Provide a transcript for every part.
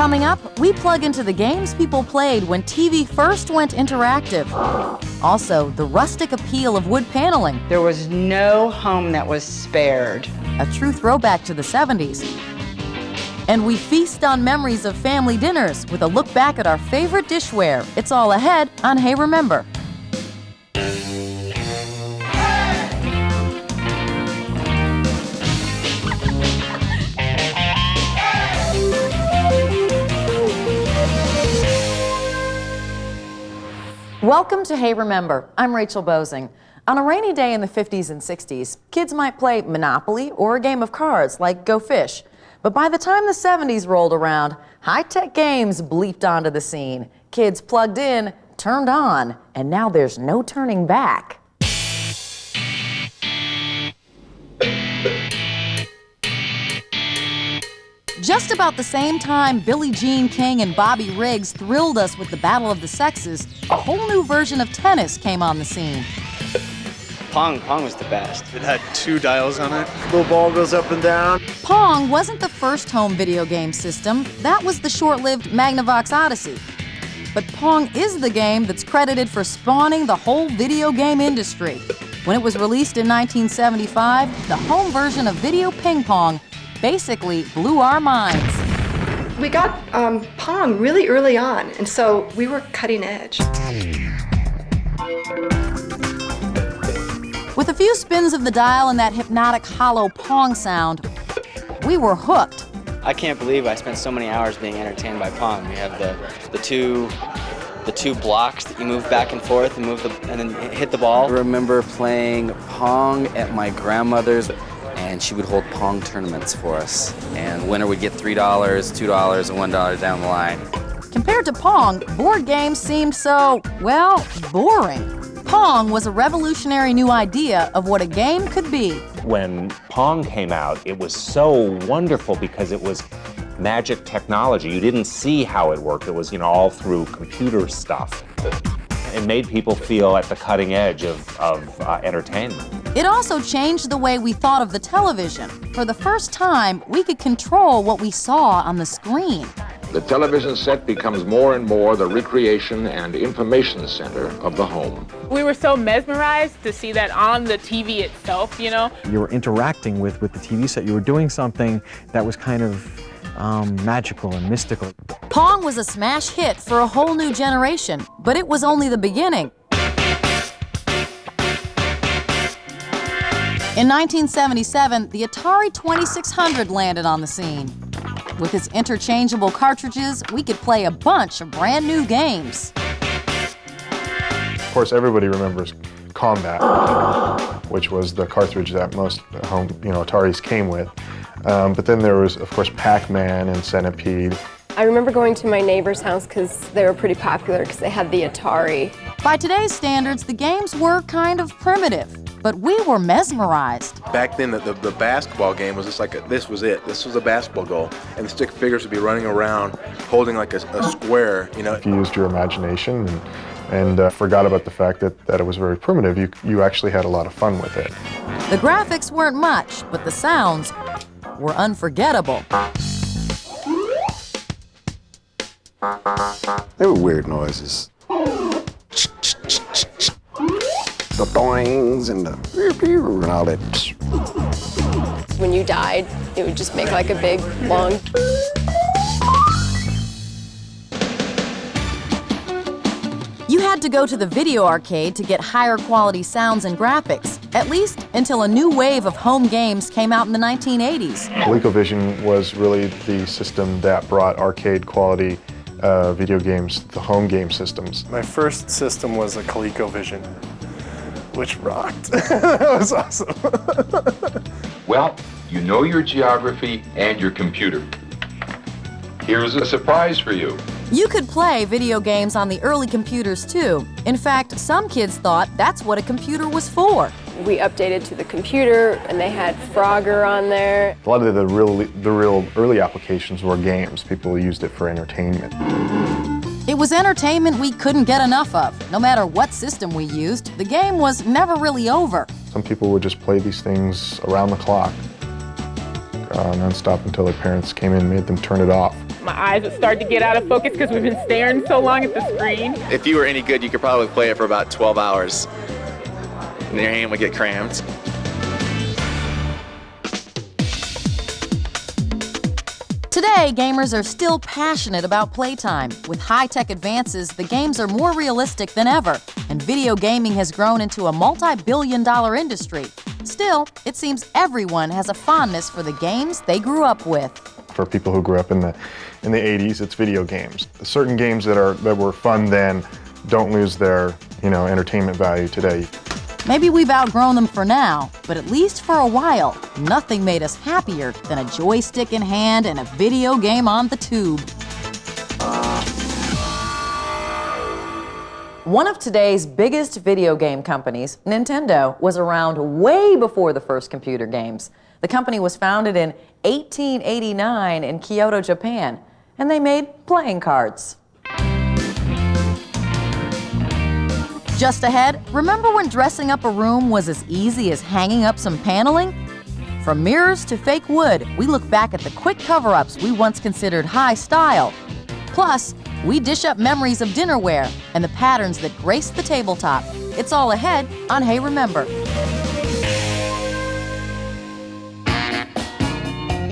Coming up, we plug into the games people played when TV first went interactive. Also, the rustic appeal of wood paneling. There was no home that was spared. A true throwback to the 70s. And we feast on memories of family dinners with a look back at our favorite dishware. It's all ahead on Hey Remember. Welcome to Hey Remember. I'm Rachel Boesing. On a rainy day in the 50s and 60s, kids might play Monopoly or a game of cards like Go Fish. But by the time the 70s rolled around, high-tech games bleeped onto the scene. Kids plugged in, turned on, and now there's no turning back. Just about the same time Billie Jean King and Bobby Riggs thrilled us with the Battle of the Sexes, a whole new version of tennis came on the scene. Pong was the best. It had 2 dials on it. The ball goes up and down. Pong wasn't the first home video game system. That was the short-lived Magnavox Odyssey. But Pong is the game that's credited for spawning the whole video game industry. When it was released in 1975, the home version of Video Ping Pong basically blew our minds. We got Pong really early on, and so we were cutting edge. With a few spins of the dial and that hypnotic hollow Pong sound, we were hooked. I can't believe I spent so many hours being entertained by Pong. We have the two blocks that you move back and forth and and then hit the ball. I remember playing Pong at my grandmother's, and she would hold Pong tournaments for us. And winner would get $3, $2, and $1 down the line. Compared to Pong, board games seemed so, well, boring. Pong was a revolutionary new idea of what a game could be. When Pong came out, it was so wonderful because it was magic technology. You didn't see how it worked. It was, all through computer stuff. It made people feel at the cutting edge of entertainment. It also changed the way we thought of the television. For the first time, we could control what we saw on the screen. The television set becomes more and more the recreation and information center of the home. We were so mesmerized to see that on the TV itself, You were interacting with the TV set. You were doing something that was kind of magical and mystical. Pong was a smash hit for a whole new generation, but it was only the beginning. In 1977, the Atari 2600 landed on the scene. With its interchangeable cartridges, we could play a bunch of brand new games. Of course, everybody remembers Combat, which was the cartridge that most home, Ataris came with. But then there was, of course, Pac-Man and Centipede. I remember going to my neighbor's house because they were pretty popular because they had the Atari. By today's standards, the games were kind of primitive, but we were mesmerized. Back then, the basketball game was just like this was it. This was a basketball goal, and the stick figures would be running around holding like a square, If you used your imagination and forgot about the fact that it was very primitive, you actually had a lot of fun with it. The graphics weren't much, but the sounds were unforgettable. They were weird noises. The boings and and all that. When you died, it would just make like a big, long... You had to go to the video arcade to get higher quality sounds and graphics, at least until a new wave of home games came out in the 1980s. ColecoVision was really the system that brought arcade quality video games, the home game systems. My first system was a ColecoVision, which rocked. That was awesome. Well, you know your geography and your computer. Here's a surprise for you. You could play video games on the early computers too. In fact, some kids thought that's what a computer was for. We updated to the computer, and they had Frogger on there. A lot of the real early applications were games. People used it for entertainment. It was entertainment we couldn't get enough of. No matter what system we used, the game was never really over. Some people would just play these things around the clock. nonstop until their parents came in and made them turn it off. My eyes would start to get out of focus because we've been staring so long at the screen. If you were any good, you could probably play it for about 12 hours. And your hand would get cramped. Today, gamers are still passionate about playtime. With high-tech advances, the games are more realistic than ever, and video gaming has grown into a multi-billion-dollar industry. Still, it seems everyone has a fondness for the games they grew up with. For people who grew up in the 80s, it's video games. Certain games that were fun then don't lose their, entertainment value today. Maybe we've outgrown them for now, but at least for a while, nothing made us happier than a joystick in hand and a video game on the tube. One of today's biggest video game companies, Nintendo, was around way before the first computer games. The company was founded in 1889 in Kyoto, Japan, and they made playing cards. Just ahead, remember when dressing up a room was as easy as hanging up some paneling? From mirrors to fake wood, we look back at the quick cover-ups we once considered high style. Plus, we dish up memories of dinnerware and the patterns that grace the tabletop. It's all ahead on Hey Remember.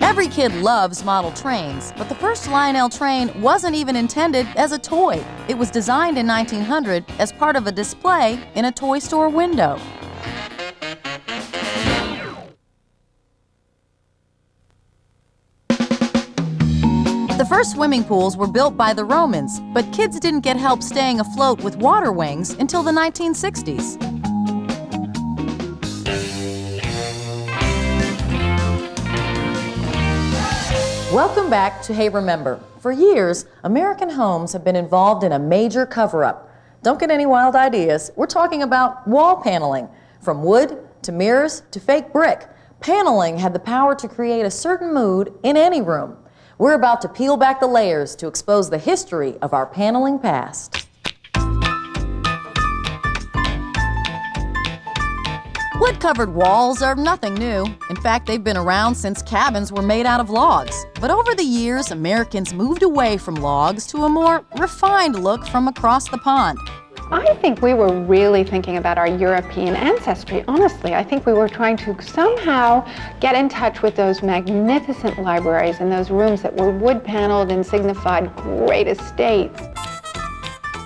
Every kid loves model trains, but the first Lionel train wasn't even intended as a toy. It was designed in 1900 as part of a display in a toy store window. The first swimming pools were built by the Romans, but kids didn't get help staying afloat with water wings until the 1960s. Welcome back to Hey Remember. For years, American homes have been involved in a major cover-up. Don't get any wild ideas. We're talking about wall paneling. From wood to mirrors to fake brick, paneling had the power to create a certain mood in any room. We're about to peel back the layers to expose the history of our paneling past. Wood-covered walls are nothing new. In fact, they've been around since cabins were made out of logs. But over the years, Americans moved away from logs to a more refined look from across the pond. I think we were really thinking about our European ancestry, honestly. I think we were trying to somehow get in touch with those magnificent libraries and those rooms that were wood-paneled and signified great estates.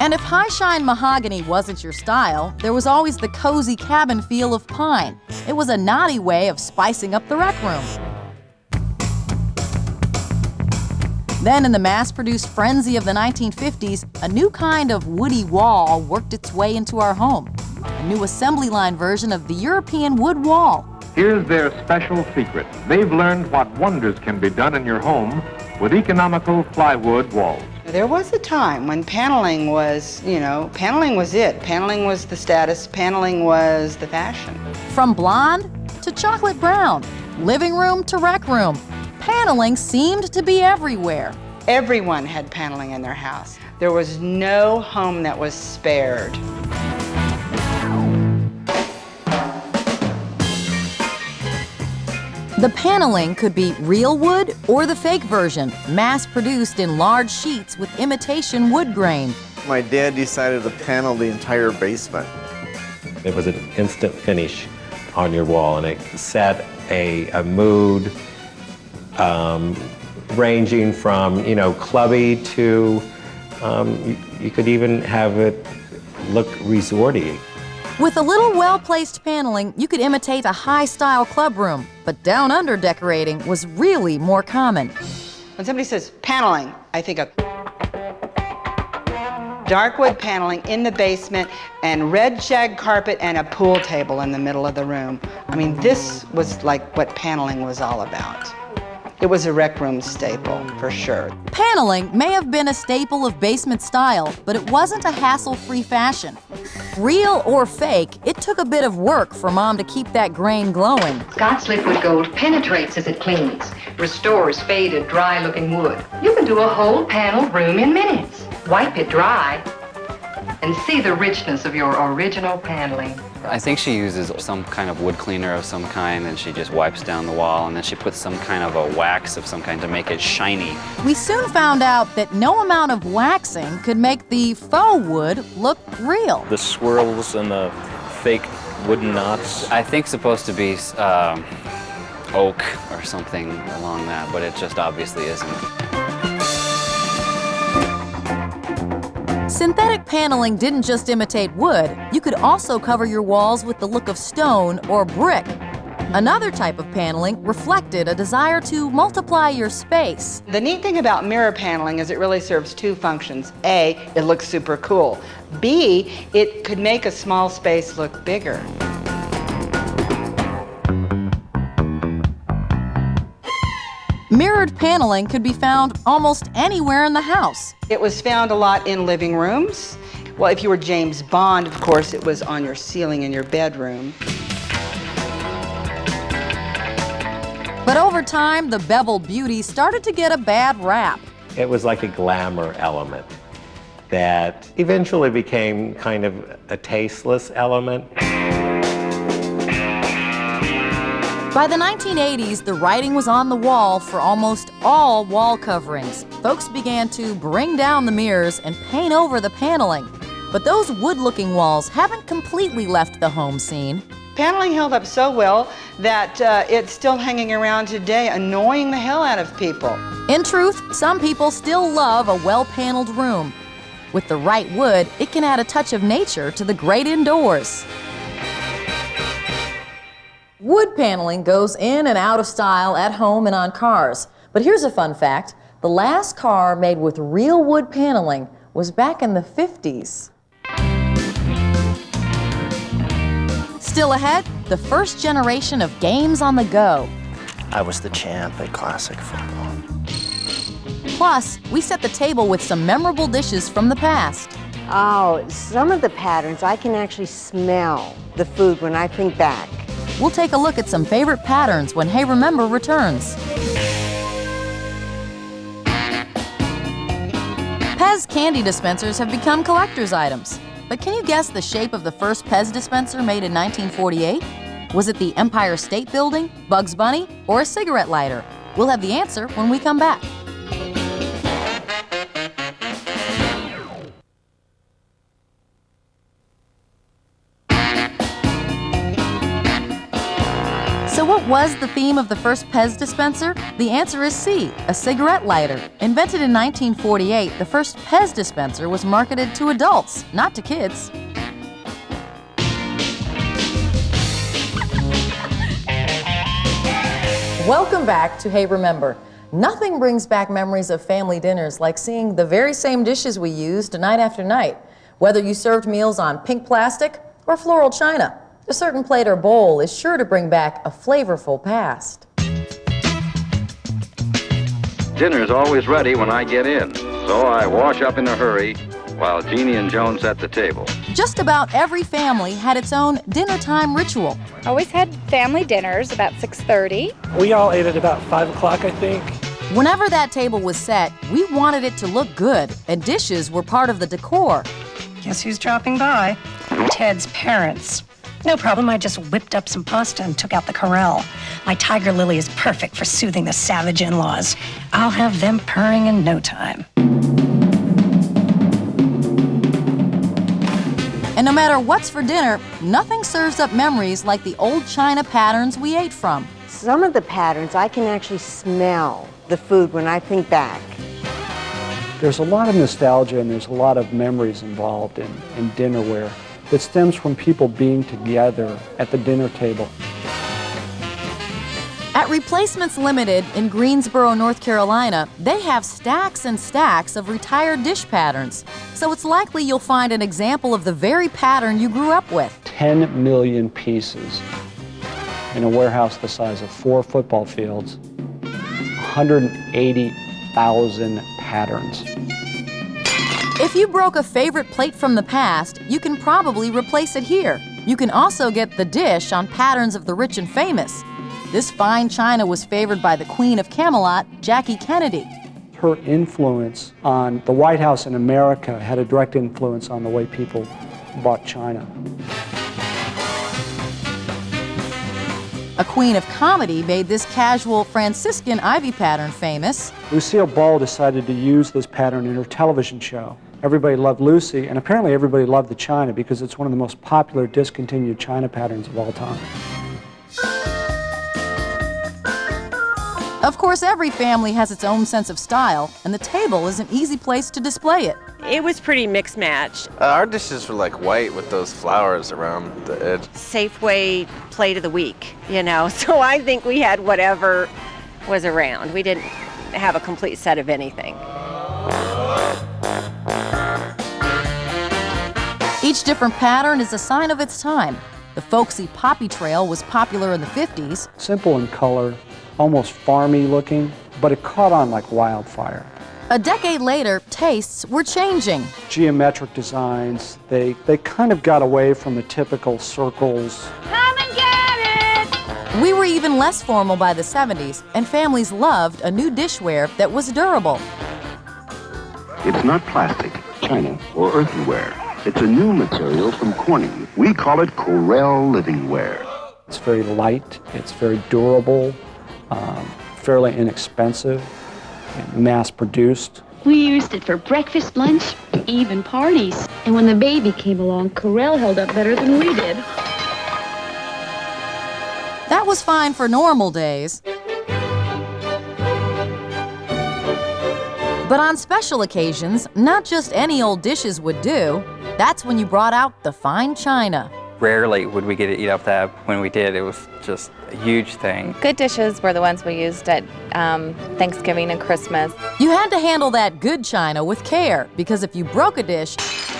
And if high-shine mahogany wasn't your style, there was always the cozy cabin feel of pine. It was a naughty way of spicing up the rec room. Then in the mass-produced frenzy of the 1950s, a new kind of woody wall worked its way into our home. A new assembly line version of the European wood wall. Here's their special secret. They've learned what wonders can be done in your home with economical plywood walls. There was a time when paneling was, paneling was it. Paneling was the status. Paneling was the fashion. From blonde to chocolate brown, living room to rec room, paneling seemed to be everywhere. Everyone had paneling in their house. There was no home that was spared. The paneling could be real wood or the fake version, mass-produced in large sheets with imitation wood grain. My dad decided to panel the entire basement. It was an instant finish on your wall, and it set a mood ranging from, clubby to, you could even have it look resorty. With a little well-placed paneling, you could imitate a high-style club room, but down-under decorating was really more common. When somebody says paneling, I think of dark wood paneling in the basement and red shag carpet and a pool table in the middle of the room. I mean, this was like what paneling was all about. It was a rec room staple, for sure. Paneling may have been a staple of basement style, but it wasn't a hassle-free fashion. Real or fake, it took a bit of work for Mom to keep that grain glowing. Scott's Liquid Gold penetrates as it cleans, restores faded, dry-looking wood. You can do a whole paneled room in minutes. Wipe it dry, and see the richness of your original paneling. I think she uses some kind of wood cleaner of some kind, and she just wipes down the wall, and then she puts some kind of a wax of some kind to make it shiny. We soon found out that no amount of waxing could make the faux wood look real. The swirls and the fake wooden knots. I think supposed to be oak or something along that, but it just obviously isn't. Synthetic paneling didn't just imitate wood. You could also cover your walls with the look of stone or brick. Another type of paneling reflected a desire to multiply your space. The neat thing about mirror paneling is it really serves two functions. A, it looks super cool. B, it could make a small space look bigger. Mirrored paneling could be found almost anywhere in the house. It was found a lot in living rooms. Well, if you were James Bond, of course, it was on your ceiling in your bedroom. But over time, the beveled beauty started to get a bad rap. It was like a glamour element that eventually became kind of a tasteless element. By the 1980s, the writing was on the wall for almost all wall coverings. Folks began to bring down the mirrors and paint over the paneling. But those wood-looking walls haven't completely left the home scene. Paneling held up so well that it's still hanging around today, annoying the hell out of people. In truth, some people still love a well-paneled room. With the right wood, it can add a touch of nature to the great indoors. Wood paneling goes in and out of style at home and on cars. But here's a fun fact. The last car made with real wood paneling was back in the 50s. Still ahead, the first generation of games on the go. I was the champ at classic football. Plus, we set the table with some memorable dishes from the past. Oh, some of the patterns, I can actually smell the food when I think back. We'll take a look at some favorite patterns when Hey Remember returns. Pez candy dispensers have become collector's items. But can you guess the shape of the first Pez dispenser made in 1948? Was it the Empire State Building, Bugs Bunny, or a cigarette lighter? We'll have the answer when we come back. So what was the theme of the first Pez dispenser? The answer is C, a cigarette lighter. Invented in 1948, the first Pez dispenser was marketed to adults, not to kids. Welcome back to Hey Remember. Nothing brings back memories of family dinners like seeing the very same dishes we used night after night, whether you served meals on pink plastic or floral china. A certain plate or bowl is sure to bring back a flavorful past. Dinner's always ready when I get in, so I wash up in a hurry while Jeannie and Joan set the table. Just about every family had its own dinner time ritual. Always had family dinners about 6:30. We all ate at about 5 o'clock, I think. Whenever that table was set, we wanted it to look good, and dishes were part of the decor. Guess who's dropping by? Ted's parents. No problem, I just whipped up some pasta and took out the corral. My tiger lily is perfect for soothing the savage in-laws. I'll have them purring in no time. And no matter what's for dinner, nothing serves up memories like the old china patterns we ate from. Some of the patterns, I can actually smell the food when I think back. There's a lot of nostalgia and there's a lot of memories involved in dinnerware that stems from people being together at the dinner table. At Replacements Limited in Greensboro, North Carolina, they have stacks and stacks of retired dish patterns. So it's likely you'll find an example of the very pattern you grew up with. 10 million pieces in a warehouse the size of 4 football fields, 180,000 patterns. If you broke a favorite plate from the past, you can probably replace it here. You can also get the dish on patterns of the rich and famous. This fine china was favored by the Queen of Camelot, Jackie Kennedy. her influence on the White House in America had a direct influence on the way people bought china. A queen of comedy made this casual Franciscan ivy pattern famous. Lucille Ball decided to use this pattern in her television show. Everybody loved Lucy, and apparently everybody loved the china because it's one of the most popular discontinued china patterns of all time. Of course, every family has its own sense of style, and the table is an easy place to display it. It was pretty mixed match. Our dishes were like white with those flowers around the edge. Safeway plate of the week, you know, so I think we had whatever was around. We didn't have a complete set of anything. Each different pattern is a sign of its time. The folksy poppy trail was popular in the 50s. Simple in color, almost farmy looking, but it caught on like wildfire. A decade later, tastes were changing. Geometric designs, they kind of got away from the typical circles. Come and get it! We were even less formal by the 70s, and families loved a new dishware that was durable. It's not plastic, china, or earthenware. It's a new material from Corning. We call it Corel Livingware. It's very light, it's very durable, fairly inexpensive, and mass-produced. We used it for breakfast, lunch, even parties. And when the baby came along, Corel held up better than we did. That was fine for normal days. But on special occasions, not just any old dishes would do. That's when you brought out the fine china. Rarely would we get to eat off that. When we did, it was just a huge thing. Good dishes were the ones we used at Thanksgiving and Christmas. You had to handle that good china with care, because if you broke a dish,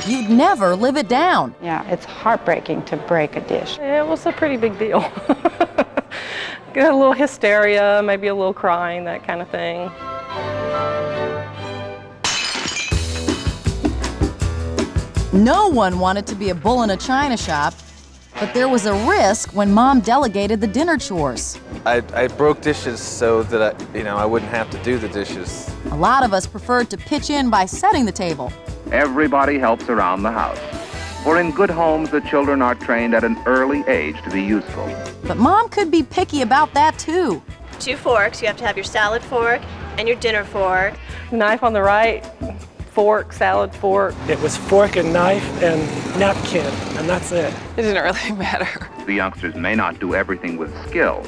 you'd never live it down. Yeah, it's heartbreaking to break a dish. It was a pretty big deal. Got a little hysteria, maybe a little crying, that kind of thing. No one wanted to be a bull in a china shop, but there was a risk when Mom delegated the dinner chores. I broke dishes so that I wouldn't have to do the dishes. A lot of us preferred to pitch in by setting the table. Everybody helps around the house. For in good homes, the children are trained at an early age to be useful. But Mom could be picky about that too. 2 forks, you have to have your salad fork and your dinner fork. Knife on the right, fork, salad fork. It was fork and knife and napkin, and that's it. It didn't really matter. The youngsters may not do everything with skill,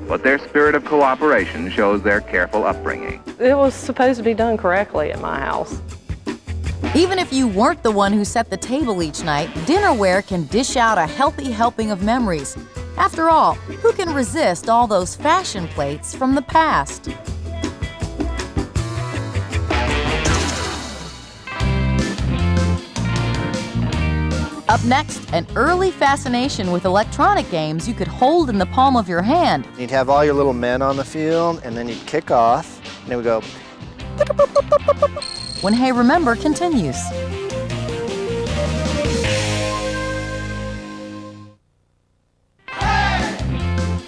but their spirit of cooperation shows their careful upbringing. It was supposed to be done correctly at my house. Even if you weren't the one who set the table each night, dinnerware can dish out a healthy helping of memories. After all, who can resist all those fashion plates from the past? Up next, an early fascination with electronic games you could hold in the palm of your hand. You'd have all your little men on the field, and then you'd kick off, and it would go. When Hey Remember continues.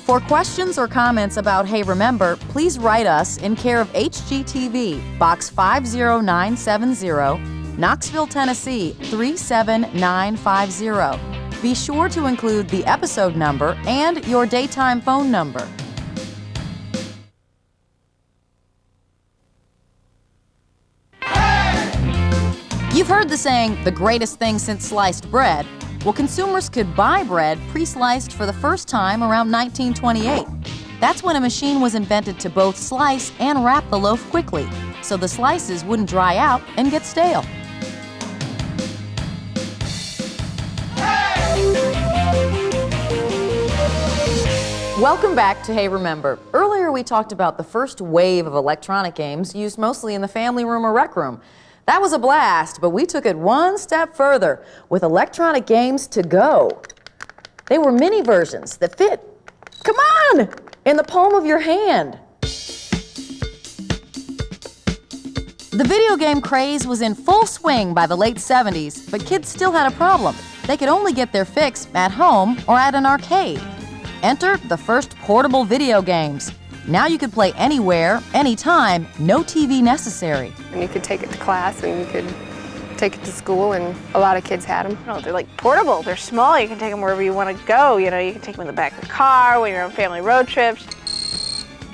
For questions or comments about Hey Remember, please write us in care of HGTV, Box 50970, Knoxville, Tennessee 37950. Be sure to include the episode number and your daytime phone number. You've heard the saying, the greatest thing since sliced bread. Well, consumers could buy bread pre-sliced for the first time around 1928. That's when a machine was invented to both slice and wrap the loaf quickly, so the slices wouldn't dry out and get stale. Welcome back to Hey Remember. Earlier we talked about the first wave of electronic games used mostly in the family room or rec room. That was a blast, but we took it one step further with electronic games to go. They were mini versions that fit, come on, in the palm of your hand. The video game craze was in full swing by the late 70s, but kids still had a problem. They could only get their fix at home or at an arcade. Enter the first portable video games. Now you could play anywhere, anytime, no TV necessary. And you could take it to class and you could take it to school, and a lot of kids had them. They're like portable, they're small, you can take them wherever you want to go. You can take them in the back of the car when you're on family road trips.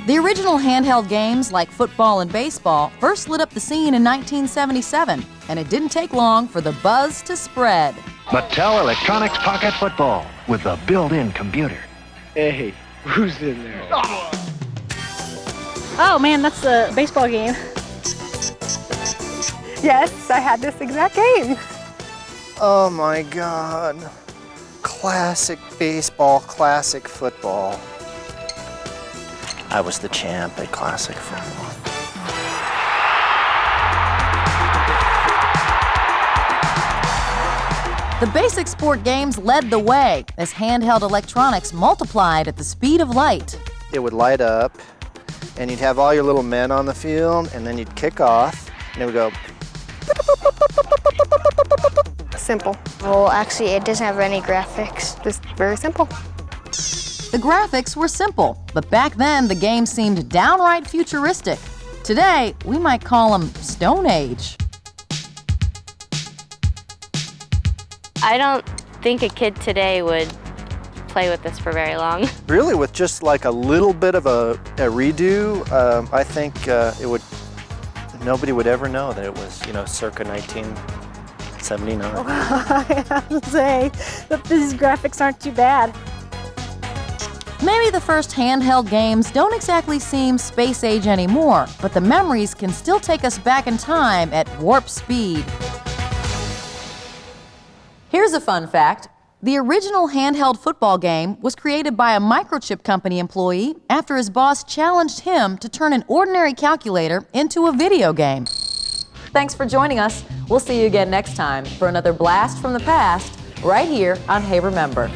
The original handheld games like football and baseball first lit up the scene in 1977, and it didn't take long for the buzz to spread. Mattel Electronics Pocket Football with a built-in computer. Hey, who's in there? Oh man, that's the baseball game. Yes, I had this exact game. Oh my God. Classic baseball, classic football. I was the champ at classic football. The basic sport games led the way as handheld electronics multiplied at the speed of light. It would light up, and you'd have all your little men on the field, and then you'd kick off, and it would go. Simple. Well, actually, it doesn't have any graphics. Just very simple. The graphics were simple, but back then the game seemed downright futuristic. Today, we might call them Stone Age. I don't think a kid today would play with this for very long. Really, with just like a little bit of a redo, I think nobody would ever know that it was, circa 1979. I have to say that these graphics aren't too bad. Maybe the first handheld games don't exactly seem space age anymore, but the memories can still take us back in time at warp speed. Here's a fun fact. The original handheld football game was created by a microchip company employee after his boss challenged him to turn an ordinary calculator into a video game. Thanks for joining us. We'll see you again next time for another blast from the past right here on Hey Remember.